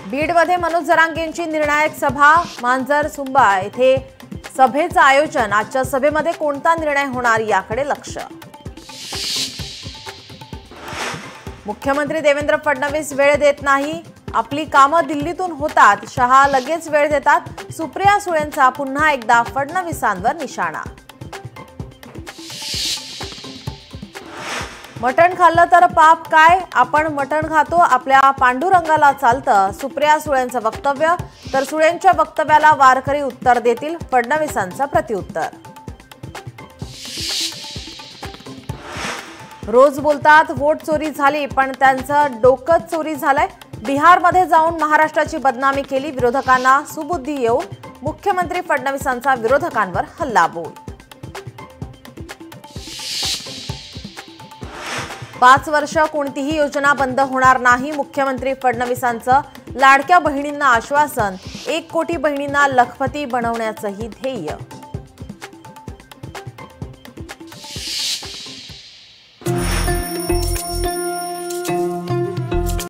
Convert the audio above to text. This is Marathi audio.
बीडमध्ये मनोज जरांगेंची निर्णायक सभा, मांजर सुंबा येथे सभेचं आयोजन। आजच्या सभेमध्ये कोणता निर्णय होणार याकडे लक्ष। मुख्यमंत्री देवेंद्र फडणवीस वेळ देत नाही, आपली कामं दिल्लीतून होतात, शहा लगेच वेळ देतात। सुप्रिया सुळेंचा पुन्हा एकदा फडणवीसांवर निशाणा। मटण खाल्लं तर पाप काय, आपण मटण खातो, आपल्या पांडुरंगाला चालतं। सुप्रिया सुळेंचं वक्तव्य, तर सुळेंच्या वक्तव्याला वारकरी उत्तर देतील, फडणवीसांचं प्रत्युत्तर। रोज बोलतात वोट चोरी झाली, पण त्यांचं डोकंच चोरी झालंय। बिहारमध्ये जाऊन महाराष्ट्राची बदनामी केली, विरोधकांना सुबुद्धी येऊन मुख्यमंत्री फडणवीसांचा विरोधकांवर हल्लाबोल। 5 वर्ष कोणतीही योजना बंद होणार नाही, मुख्यमंत्री फडणवीसांचं लाडक्या बहिणींना आश्वासन। 1 कोटी बहिणींना लखपती बनवण्याचंही ध्येय।